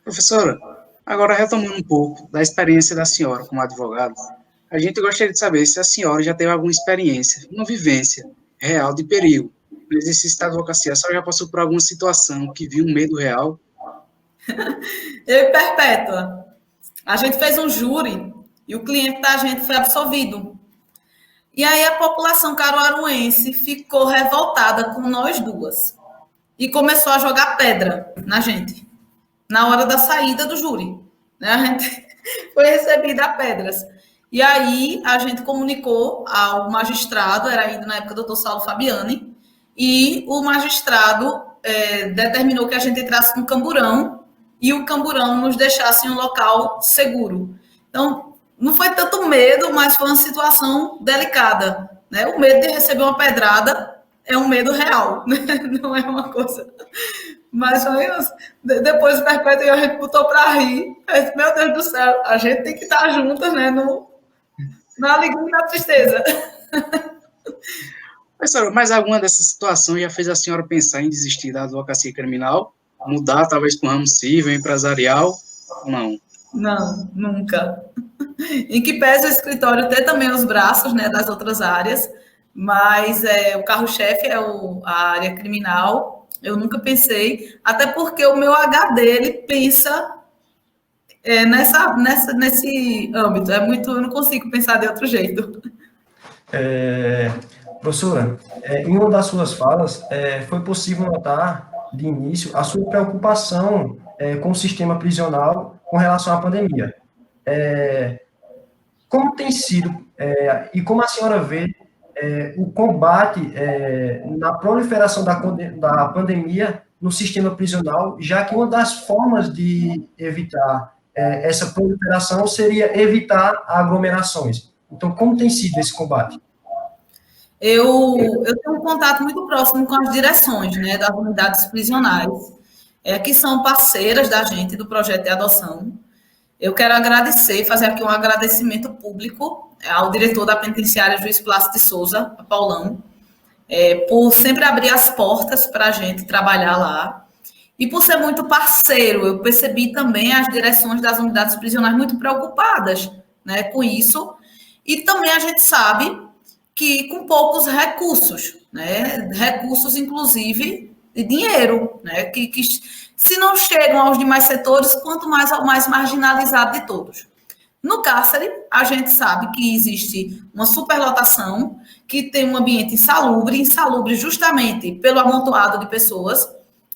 Professora, agora retomando um pouco da experiência da senhora como advogada, a gente gostaria de saber se a senhora já teve alguma experiência, uma vivência real de perigo no exercício da advocacia. A senhora já passou por alguma situação que viu um medo real? Eu e Perpétua, a gente fez um júri e o cliente da gente foi absolvido. E aí a população caruaruense ficou revoltada com nós duas e começou a jogar pedra na gente, na hora da saída do júri. Né? A gente foi recebida a pedras. E aí a gente comunicou ao magistrado, era ainda na época do doutor Saulo Fabiani, e o magistrado determinou que a gente entrasse no camburão e o camburão nos deixasse em um local seguro. Então, não foi tanto medo, mas foi uma situação delicada. Né? O medo de receber uma pedrada é um medo real, né? Não é uma coisa. Mas depois o Perpétua e a gente botou para rir. Meu Deus do céu, a gente tem que estar juntas, né? Na alegria e na tristeza. Professora, mas alguma dessas situações já fez a senhora pensar em desistir da advocacia criminal? Mudar, talvez, para um ramo civil, empresarial? Ou não? Não, nunca. Em que pese o escritório ter também os braços, né, das outras áreas, mas o carro-chefe é a área criminal. Eu nunca pensei, até porque o meu HD ele pensa nesse âmbito. Eu não consigo pensar de outro jeito. Professora, em uma das suas falas, foi possível notar, de início, a sua preocupação com o sistema prisional com relação à pandemia. Como tem sido, e como a senhora vê o combate na proliferação da pandemia no sistema prisional, já que uma das formas de evitar essa proliferação seria evitar aglomerações. Então, como tem sido esse combate? Eu tenho um contato muito próximo com as direções, né, das unidades prisionais, que são parceiras da gente, do projeto de adoção. Eu quero agradecer, fazer aqui um agradecimento público ao diretor da penitenciária, Juiz Plácido de Souza, Paulão, por sempre abrir as portas para a gente trabalhar lá. E por ser muito parceiro, eu percebi também as direções das unidades prisionais muito preocupadas, né, com isso. E também a gente sabe que com poucos recursos, né, recursos inclusive de dinheiro, né, que se não chegam aos demais setores, quanto mais ao mais marginalizado de todos. No cárcere, a gente sabe que existe uma superlotação, que tem um ambiente insalubre justamente pelo amontoado de pessoas,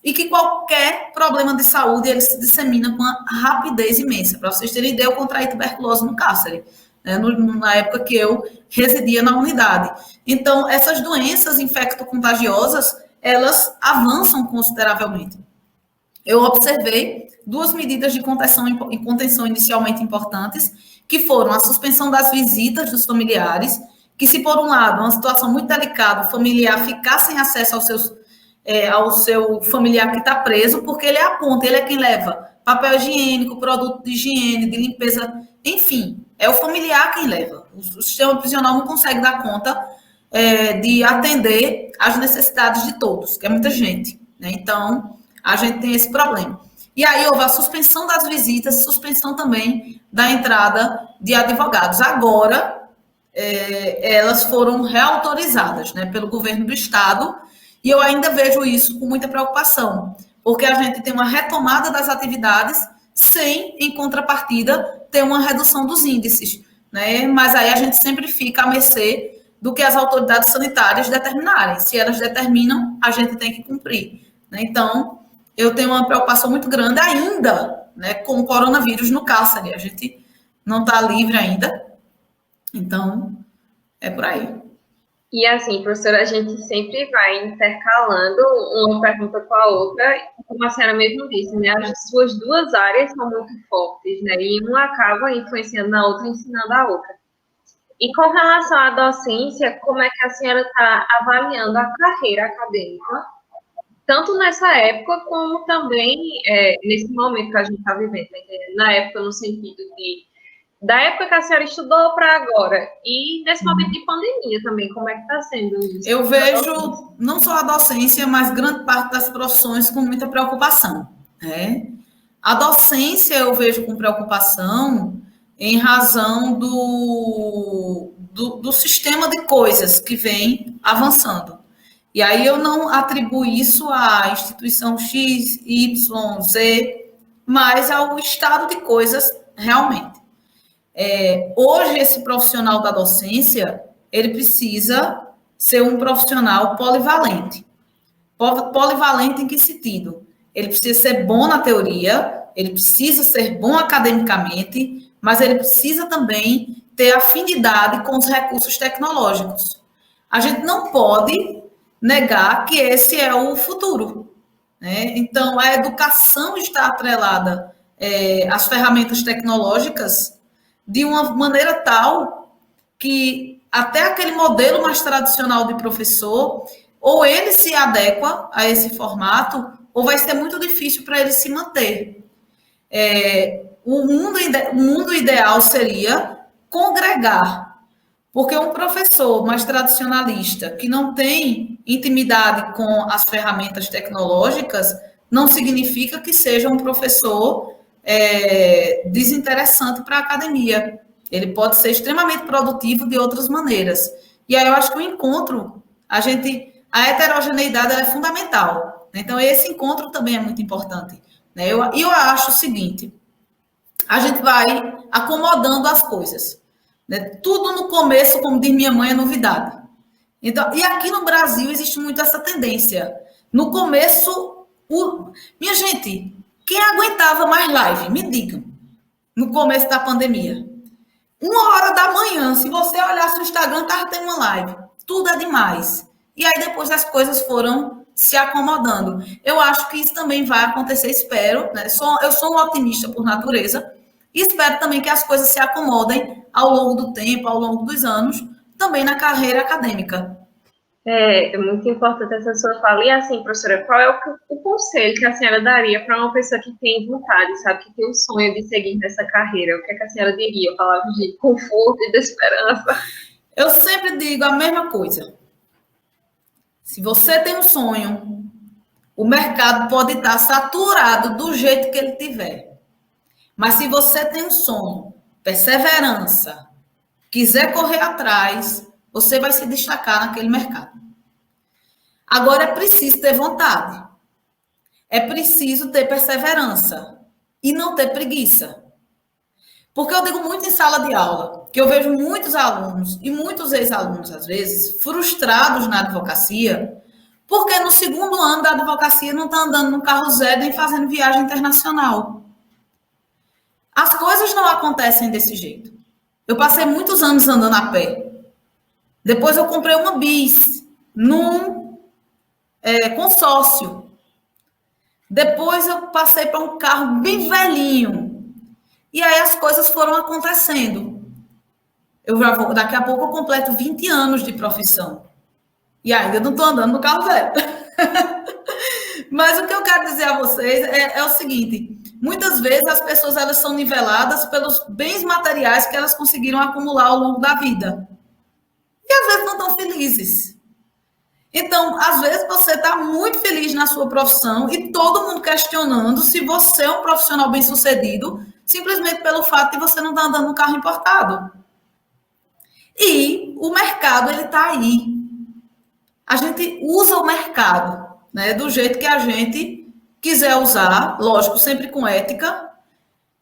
e que qualquer problema de saúde ele se dissemina com uma rapidez imensa. Para vocês terem ideia, eu contraí tuberculose no cárcere, né, na época que eu residia na unidade. Então, essas doenças infecto-contagiosas, elas avançam consideravelmente. Eu observei duas medidas de contenção inicialmente importantes, que foram a suspensão das visitas dos familiares, que se por um lado, uma situação muito delicada, o familiar ficar sem acesso ao seu familiar que está preso, porque ele é a ponta, ele é quem leva papel higiênico, produto de higiene, de limpeza, enfim, é o familiar quem leva. O sistema prisional não consegue dar conta de atender às necessidades de todos, que é muita gente, né? Então, a gente tem esse problema. E aí houve a suspensão das visitas, suspensão também da entrada de advogados. Agora, elas foram reautorizadas, né, pelo governo do Estado, e eu ainda vejo isso com muita preocupação, porque a gente tem uma retomada das atividades sem, em contrapartida, ter uma redução dos índices, né? Mas aí a gente sempre fica à mercê do que as autoridades sanitárias determinarem. Se elas determinam, a gente tem que cumprir, né? Então, eu tenho uma preocupação muito grande ainda, né, com o coronavírus no cárcere. A gente não está livre ainda. Então, é por aí. E assim, professora, a gente sempre vai intercalando uma pergunta com a outra, como a senhora mesmo disse, né? As suas duas áreas são muito fortes, né? E uma acaba influenciando na outra, ensinando a outra. E com relação à docência, como é que a senhora está avaliando a carreira acadêmica, tanto nessa época como também nesse momento que a gente está vivendo, né? Na época no sentido da época que a senhora estudou para agora, e nesse momento de pandemia também, como é que está sendo isso? Eu vejo não só a docência, mas grande parte das profissões com muita preocupação, né? A docência eu vejo com preocupação em razão do sistema de coisas que vem avançando. E aí eu não atribuo isso à instituição X, Y, Z, mas ao estado de coisas realmente. Hoje, esse profissional da docência, ele precisa ser um profissional polivalente. Polivalente em que sentido? Ele precisa ser bom na teoria, ele precisa ser bom academicamente, mas ele precisa também ter afinidade com os recursos tecnológicos. A gente não pode negar que esse é o futuro, né? Então, a educação está atrelada às ferramentas tecnológicas de uma maneira tal que até aquele modelo mais tradicional de professor, ou ele se adequa a esse formato, ou vai ser muito difícil para ele se manter. O mundo ideal seria congregar, porque um professor mais tradicionalista, que não tem intimidade com as ferramentas tecnológicas, não significa que seja um professor desinteressante para a academia. Ele pode ser extremamente produtivo de outras maneiras. E aí eu acho que o encontro, a heterogeneidade é fundamental. Então, esse encontro também é muito importante. Né? Eu acho o seguinte, a gente vai acomodando as coisas. Né? Tudo no começo, como diz minha mãe, é novidade. Então, e aqui no Brasil existe muito essa tendência. No começo, minha gente, quem aguentava mais live? Me digam. No começo da pandemia. 1h da manhã, se você olhasse o Instagram, estava tendo uma live. Tudo é demais. E aí depois as coisas foram se acomodando. Eu acho que isso também vai acontecer, espero. Né? Eu sou um otimista por natureza e espero também que as coisas se acomodem ao longo do tempo, ao longo dos anos, também na carreira acadêmica. É muito importante essa sua fala. E assim, professora, qual é o conselho que a senhora daria para uma pessoa que tem vontade, sabe, que tem um sonho de seguir nessa carreira? O que é que a senhora diria? Palavras de conforto e de esperança. Eu sempre digo a mesma coisa. Se você tem um sonho, o mercado pode estar saturado do jeito que ele tiver. Mas se você tem um sonho, perseverança, quiser correr atrás, você vai se destacar naquele mercado. Agora é preciso ter vontade. É preciso ter perseverança e não ter preguiça. Porque eu digo muito em sala de aula, que eu vejo muitos alunos e muitos ex-alunos, às vezes, frustrados na advocacia, porque no segundo ano da advocacia não está andando no carro zero nem fazendo viagem internacional. As coisas não acontecem desse jeito. Eu passei muitos anos andando a pé. Depois eu comprei uma bis num consórcio. Depois eu passei para um carro bem velhinho. E aí as coisas foram acontecendo. Daqui a pouco eu completo 20 anos de profissão. E ainda não estou andando no carro velho. Mas o que eu quero dizer a vocês é o seguinte. Muitas vezes as pessoas elas são niveladas pelos bens materiais que elas conseguiram acumular ao longo da vida. E às vezes não estão felizes. Então, às vezes você está muito feliz na sua profissão e todo mundo questionando se você é um profissional bem-sucedido simplesmente pelo fato de você não estar andando no carro importado. E o mercado, ele está aí. A gente usa o mercado, né, do jeito que a gente quiser usar, lógico, sempre com ética,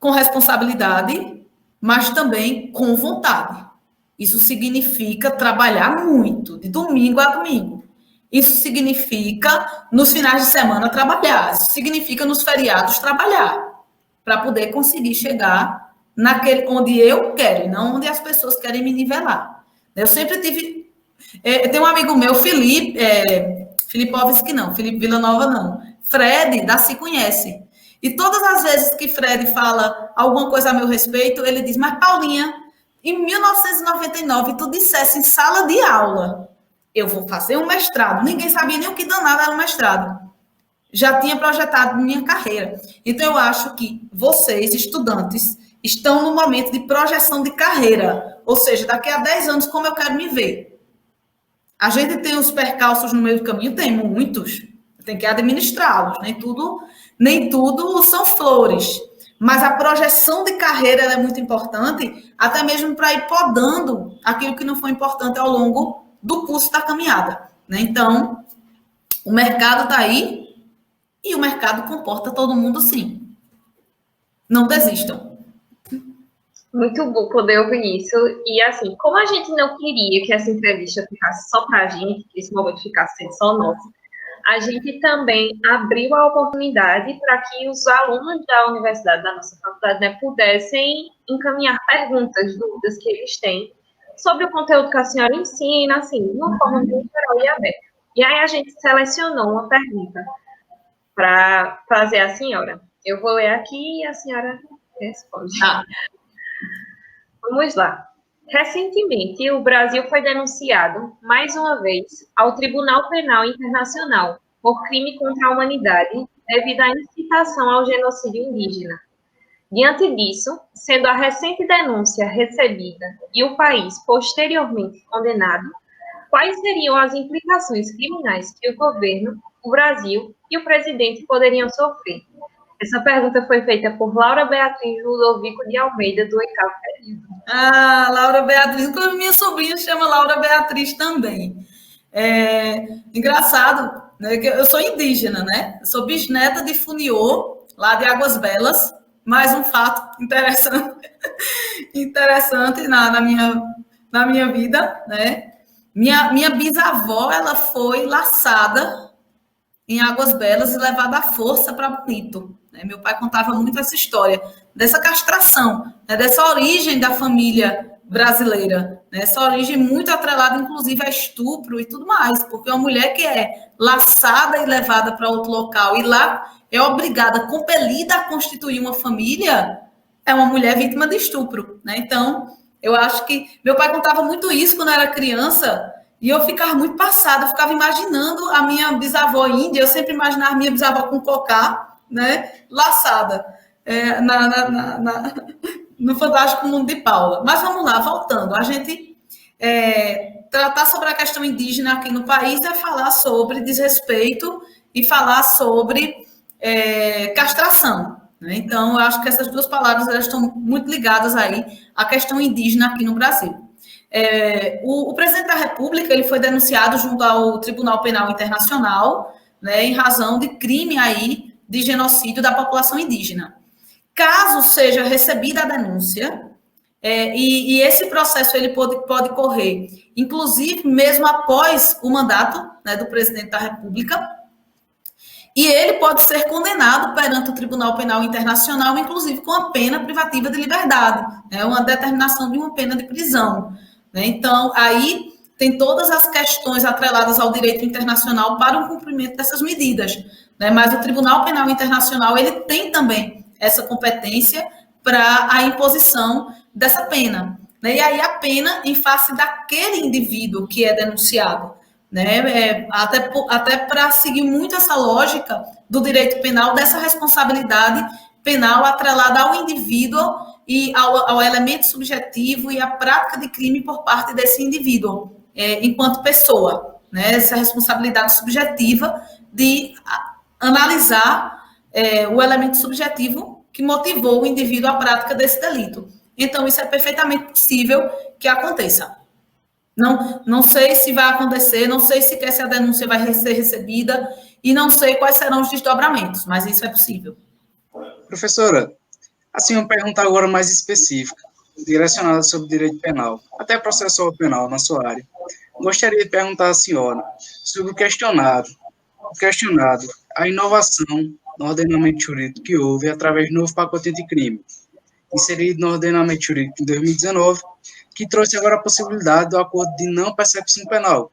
com responsabilidade, mas também com vontade. Isso significa trabalhar muito, de domingo a domingo. Isso significa, nos finais de semana, trabalhar. Isso significa, nos feriados, trabalhar. Para poder conseguir chegar naquele onde eu quero, e não onde as pessoas querem me nivelar. Eu sempre tive... tem um amigo meu, Filipovski não, Felipe Villanova não. Fred, da Se Conhece. E todas as vezes que Fred fala alguma coisa a meu respeito, ele diz, mas Paulinha, em 1999, tu dissesse em sala de aula, eu vou fazer um mestrado. Ninguém sabia nem o que danado era um mestrado. Já tinha projetado minha carreira. Então, eu acho que vocês, estudantes, estão no momento de projeção de carreira. Ou seja, daqui a 10 anos, como eu quero me ver. A gente tem os percalços no meio do caminho? Tem muitos. tem que administrá-los. Nem tudo são flores. Mas a projeção de carreira ela é muito importante, até mesmo para ir podando aquilo que não foi importante ao longo do curso da caminhada, né? Então, o mercado está aí e o mercado comporta todo mundo sim. Não desistam. Muito bom poder ouvir isso. E, assim, como a gente não queria que essa entrevista ficasse só para a gente, que esse momento ficasse sendo só nosso, a gente também abriu a oportunidade para que os alunos da universidade, da nossa faculdade, né, pudessem encaminhar perguntas, dúvidas que eles têm sobre o conteúdo que a senhora ensina, assim, de uma forma muito geral e aberta. E aí a gente selecionou uma pergunta para fazer à senhora. Eu vou ler aqui e a senhora responde. Vamos lá. Recentemente, o Brasil foi denunciado, mais uma vez, ao Tribunal Penal Internacional por crime contra a humanidade devido à incitação ao genocídio indígena. Diante disso, sendo a recente denúncia recebida e o país posteriormente condenado, quais seriam as implicações criminais que o governo, o Brasil e o presidente poderiam sofrer? Essa pergunta foi feita por Laura Beatriz Ludovico de Almeida, do oitavo período. Laura Beatriz, inclusive minha sobrinha chama Laura Beatriz também. Engraçado, né, que eu sou indígena, né? Eu sou bisneta de Funiô, lá de Águas Belas. Mais um fato interessante na minha vida, né? Minha bisavó, ela foi laçada em Águas Belas e levada à força para Bonito. Né? Meu pai contava muito essa história, dessa castração, né? Dessa origem da família brasileira, né? Essa origem muito atrelada, inclusive, a estupro e tudo mais, porque uma mulher que é laçada e levada para outro local e lá é obrigada, compelida a constituir uma família, é uma mulher vítima de estupro, né? Então, eu acho que meu pai contava muito isso quando eu era criança. E eu ficava muito passada, eu ficava imaginando a minha bisavó índia, eu sempre imaginava a minha bisavó com cocá, né, laçada, no Fantástico Mundo de Paula. Mas vamos lá, voltando, a gente tratar sobre a questão indígena aqui no país é falar sobre desrespeito e falar sobre castração. Né? Então, eu acho que essas duas palavras elas estão muito ligadas aí à questão indígena aqui no Brasil. O presidente da República ele foi denunciado junto ao Tribunal Penal Internacional, né, em razão de crime aí de genocídio da população indígena. Caso seja recebida a denúncia, e esse processo ele pode correr, inclusive mesmo após o mandato, né, do presidente da República, e ele pode ser condenado perante o Tribunal Penal Internacional, inclusive com a pena privativa de liberdade, né, uma determinação de uma pena de prisão. Né? Então, aí tem todas as questões atreladas ao direito internacional para o cumprimento dessas medidas. Né? Mas o Tribunal Penal Internacional ele tem também essa competência para a imposição dessa pena. Né? E aí a pena em face daquele indivíduo que é denunciado. Né? Até para seguir muito essa lógica do direito penal, dessa responsabilidade penal atrelada ao indivíduo e ao elemento subjetivo e à prática de crime por parte desse indivíduo, enquanto pessoa, né? Essa responsabilidade subjetiva de analisar o elemento subjetivo que motivou o indivíduo à prática desse delito. Então, isso é perfeitamente possível que aconteça. Não sei se vai acontecer, não sei sequer se a denúncia vai ser recebida e não sei quais serão os desdobramentos, mas isso é possível. Professora, assim, uma pergunta agora mais específica, direcionada sobre direito penal, até processual penal na sua área. Gostaria de perguntar à senhora sobre o questionado, a inovação no ordenamento jurídico que houve através do novo pacote anticrime, inserido no ordenamento jurídico em 2019, que trouxe agora a possibilidade do acordo de não persecução penal,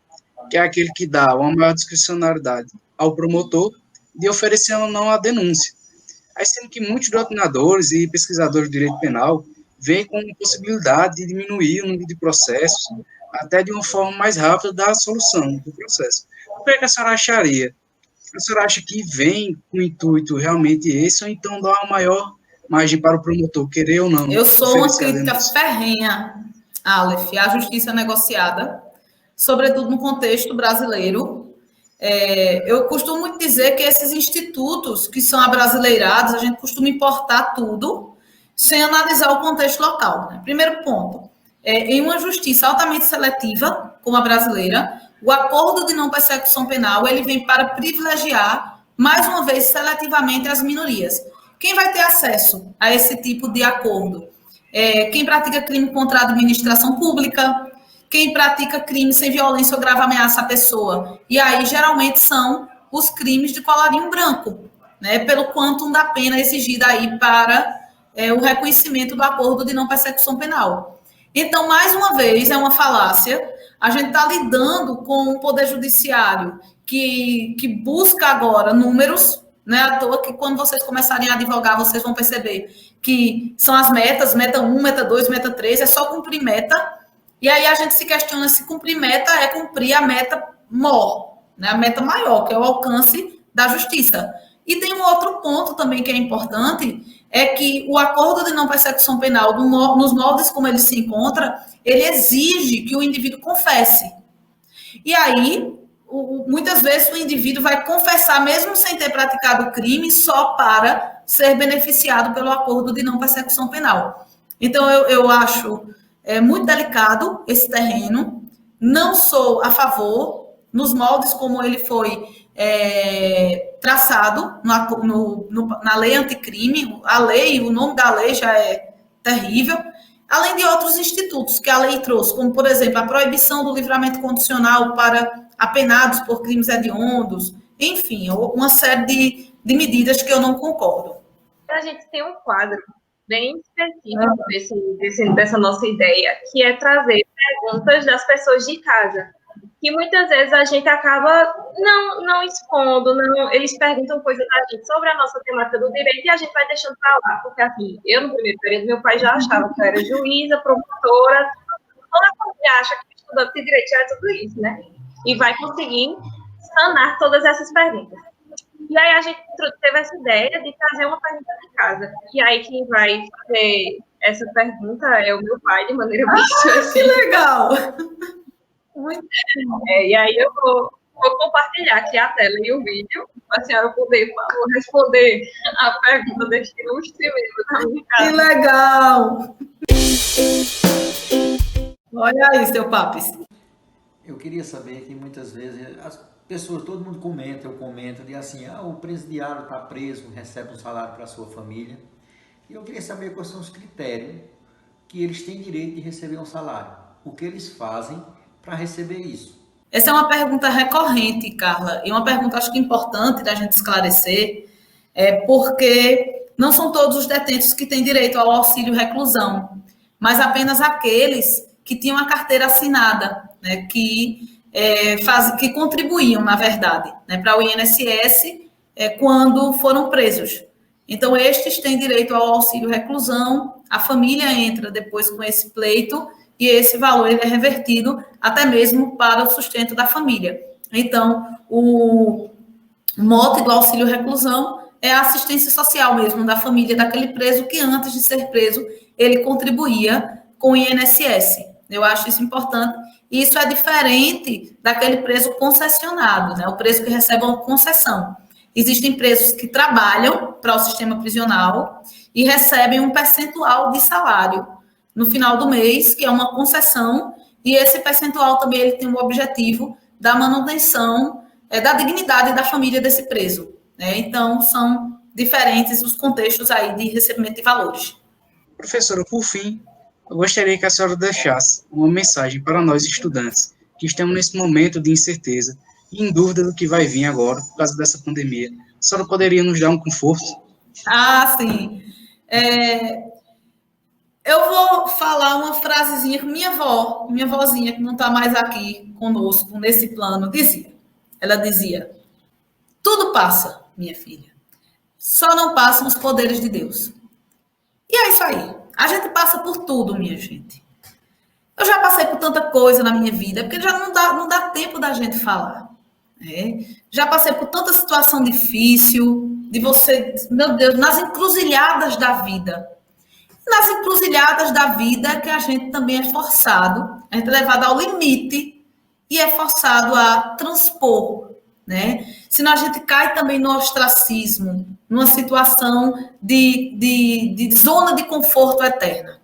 que é aquele que dá uma maior discricionariedade ao promotor de oferecer ou não a denúncia. Aí, sendo que muitos doutrinadores e pesquisadores de direito penal veem com a possibilidade de diminuir o número de processos, até de uma forma mais rápida da solução do processo. O que a senhora acharia? A senhora acha que vem com o intuito realmente esse, ou então dá uma maior margem para o promotor querer ou não? Eu sou uma crítica ferrenha, Aleph, à justiça negociada, sobretudo no contexto brasileiro, Eu costumo muito dizer que esses institutos que são abrasileirados, a gente costuma importar tudo sem analisar o contexto local. Né? Primeiro ponto, em uma justiça altamente seletiva, como a brasileira, o acordo de não persecução penal ele vem para privilegiar, mais uma vez, seletivamente as minorias. Quem vai ter acesso a esse tipo de acordo? Quem pratica crime contra a administração pública, quem pratica crime sem violência ou grave ameaça à pessoa. E aí, geralmente, são os crimes de colarinho branco, né, pelo quantum da pena exigida aí para o reconhecimento do acordo de não persecução penal. Então, mais uma vez, é uma falácia. A gente está lidando com um poder judiciário que busca agora números, né, à toa que quando vocês começarem a advogar, vocês vão perceber que são as metas, meta 1, meta 2, meta 3, é só cumprir meta. E aí a gente se questiona se cumprir meta é cumprir a meta maior, né? A meta maior, que é o alcance da justiça. E tem um outro ponto também que é importante, é que o acordo de não persecução penal, nos moldes como ele se encontra, ele exige que o indivíduo confesse. E aí, muitas vezes o indivíduo vai confessar, mesmo sem ter praticado o crime, só para ser beneficiado pelo acordo de não persecução penal. Então, eu acho muito delicado esse terreno, não sou a favor, nos moldes como ele foi traçado na lei anticrime, a lei, o nome da lei já é terrível, além de outros institutos que a lei trouxe, como, por exemplo, a proibição do livramento condicional para apenados por crimes hediondos, enfim, uma série de medidas que eu não concordo. A gente tem um quadro bem específico dessa nossa ideia, que é trazer perguntas das pessoas de casa, que muitas vezes a gente acaba não expondo, eles perguntam coisas da gente sobre a nossa temática do direito e a gente vai deixando para lá, porque assim, eu no primeiro período, meu pai já achava que eu era juíza, promotora, toda a família acha que estudante de direito já é tudo isso, né? E vai conseguir sanar todas essas perguntas. E aí a gente teve essa ideia de trazer uma pergunta de casa. E aí quem vai fazer essa pergunta é o meu pai, de maneira muito assim. Que legal! Muito. E aí eu vou compartilhar aqui a tela e o vídeo, para a senhora poder, por favor, responder a pergunta deste ilustre membro da minha casa. Que legal! Olha aí, seu Papis. Eu queria saber que muitas vezes as pessoas, todo mundo comenta, eu comento, de assim, o presidiário está preso, recebe um salário para a sua família. E eu queria saber quais são os critérios que eles têm direito de receber um salário. O que eles fazem para receber isso? Essa é uma pergunta recorrente, Carla, e uma pergunta acho que importante da gente esclarecer, porque não são todos os detentos que têm direito ao auxílio reclusão, mas apenas aqueles que tinham a carteira assinada, né, que contribuíam, na verdade, né, para o INSS quando foram presos. Então, estes têm direito ao auxílio reclusão, a família entra depois com esse pleito e esse valor ele é revertido até mesmo para o sustento da família. Então, o mote do auxílio reclusão é a assistência social mesmo da família daquele preso que antes de ser preso ele contribuía com o INSS. Eu acho isso importante. E isso é diferente daquele preso concessionado, né? O preso que recebe uma concessão. Existem presos que trabalham para o sistema prisional e recebem um percentual de salário no final do mês, que é uma concessão, e esse percentual também ele tem o objetivo da manutenção da dignidade da família desse preso. Né? Então, são diferentes os contextos aí de recebimento de valores. Professora, por fim, eu gostaria que a senhora deixasse uma mensagem para nós estudantes que estamos nesse momento de incerteza e em dúvida do que vai vir agora por causa dessa pandemia. A senhora poderia nos dar um conforto? Sim. Eu vou falar uma frasezinha que minha vozinha, que não está mais aqui conosco, nesse plano, dizia. Ela dizia, tudo passa, minha filha. Só não passam os poderes de Deus. E é isso aí. A gente passa por tudo, minha gente. Eu já passei por tanta coisa na minha vida, porque já não dá tempo da gente falar. Né? Já passei por tanta situação difícil, de você, meu Deus, nas encruzilhadas da vida. Nas encruzilhadas da vida que a gente também é forçado, a gente é levado ao limite e é forçado a transpor né? Senão a gente cai também no ostracismo, numa situação de zona de conforto eterna.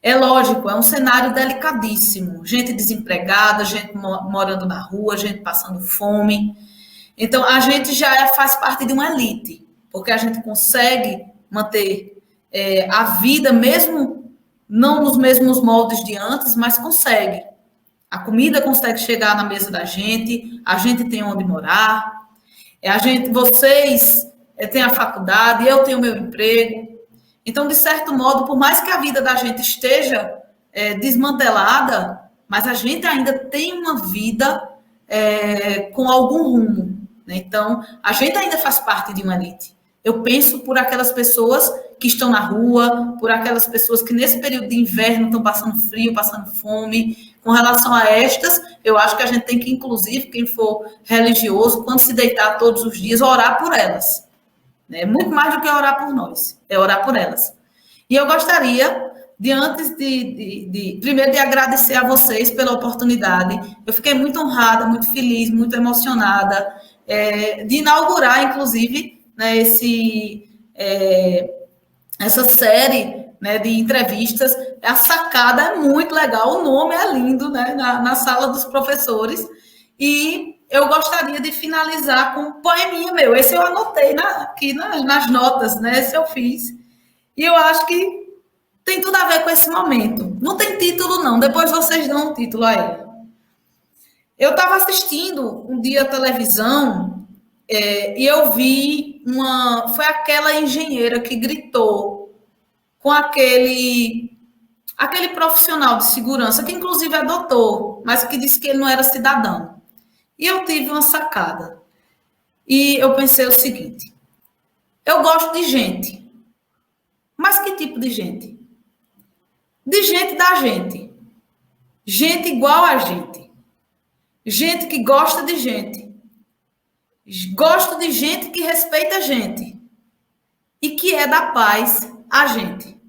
É lógico, é um cenário delicadíssimo. Gente desempregada, gente morando na rua, gente passando fome. Então, a gente já faz parte de uma elite, porque a gente consegue manter a vida, mesmo não nos mesmos moldes de antes, mas consegue. A comida consegue chegar na mesa da gente, a gente tem onde morar, vocês têm a faculdade, eu tenho meu emprego. Então, de certo modo, por mais que a vida da gente esteja desmantelada, mas a gente ainda tem uma vida com algum rumo, né? Então, a gente ainda faz parte de uma elite. Eu penso por aquelas pessoas que estão na rua, por aquelas pessoas que nesse período de inverno estão passando frio, passando fome. Com relação a estas, eu acho que a gente tem que, inclusive, quem for religioso, quando se deitar todos os dias, orar por elas. É muito mais do que orar por nós, é orar por elas. E eu gostaria, primeiro de agradecer a vocês pela oportunidade. Eu fiquei muito honrada, muito feliz, muito emocionada de inaugurar, inclusive, né, essa série, né, de entrevistas. A sacada é muito legal, o nome é lindo, né, na sala dos professores. E eu gostaria de finalizar com um poeminha meu. Esse eu anotei aqui nas notas, né? Esse eu fiz. E eu acho que tem tudo a ver com esse momento. Não tem título, não. Depois vocês dão um título a ele. Eu estava assistindo um dia a televisão e eu vi foi aquela engenheira que gritou com aquele profissional de segurança, que inclusive é doutor, mas que disse que ele não era cidadão. E eu tive uma sacada. E eu pensei o seguinte: eu gosto de gente. Mas que tipo de gente? De gente da gente. Gente igual a gente. Gente que gosta de gente. Gosto de gente que respeita a gente. E que é da paz a gente.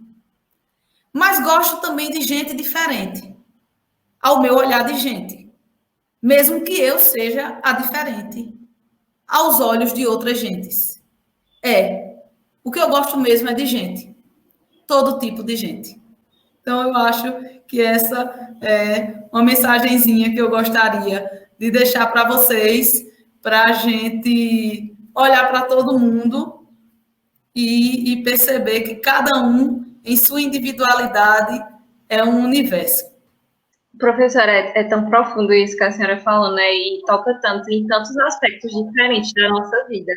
Mas gosto também de gente diferente. Ao meu olhar de gente. Mesmo que eu seja a diferente aos olhos de outras gentes. O que eu gosto mesmo é de gente. Todo tipo de gente. Então, eu acho que essa é uma mensagenzinha que eu gostaria de deixar para vocês, para a gente olhar para todo mundo e perceber que cada um, em sua individualidade, é um universo. Professora, é tão profundo isso que a senhora falou, né? E toca tanto em tantos aspectos diferentes da nossa vida.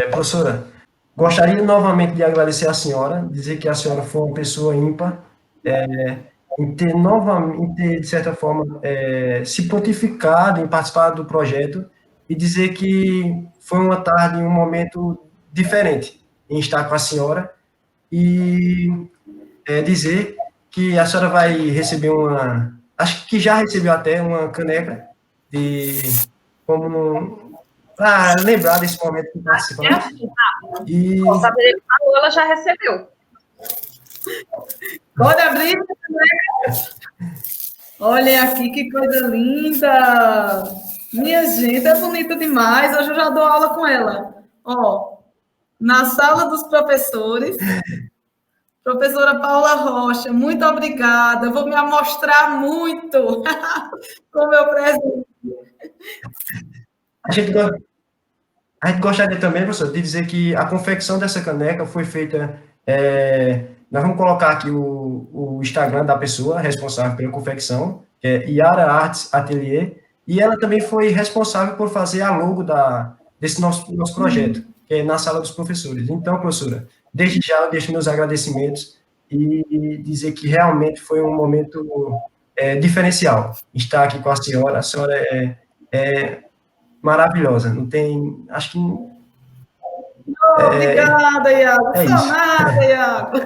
Professora, gostaria novamente de agradecer à senhora, dizer que a senhora foi uma pessoa ímpar, em ter, de certa forma, se prontificado em participar do projeto e dizer que foi uma tarde, um momento diferente em estar com a senhora e dizer que a senhora vai receber acho que já recebeu até uma caneca para lembrar desse momento que participamos. E ela já recebeu. Pode abrir, né? Olha aqui que coisa linda! Minha gente, é bonita demais. Hoje eu já dou aula com ela. Ó, na sala dos professores, professora Paula Rocha, muito obrigada. Eu vou me amostrar muito com o meu presente. A gente gostaria também, professor, de dizer que a confecção dessa caneca foi feita. Nós vamos colocar aqui o Instagram da pessoa responsável pela confecção, que é Yara Arts Atelier, e ela também foi responsável por fazer a logo desse nosso projeto, que é na sala dos professores. Então, professora, desde já eu deixo meus agradecimentos e dizer que realmente foi um momento diferencial estar aqui com a senhora. A senhora é maravilhosa, não tem, acho que... Obrigada, Iago. É isso. Nada, Iago.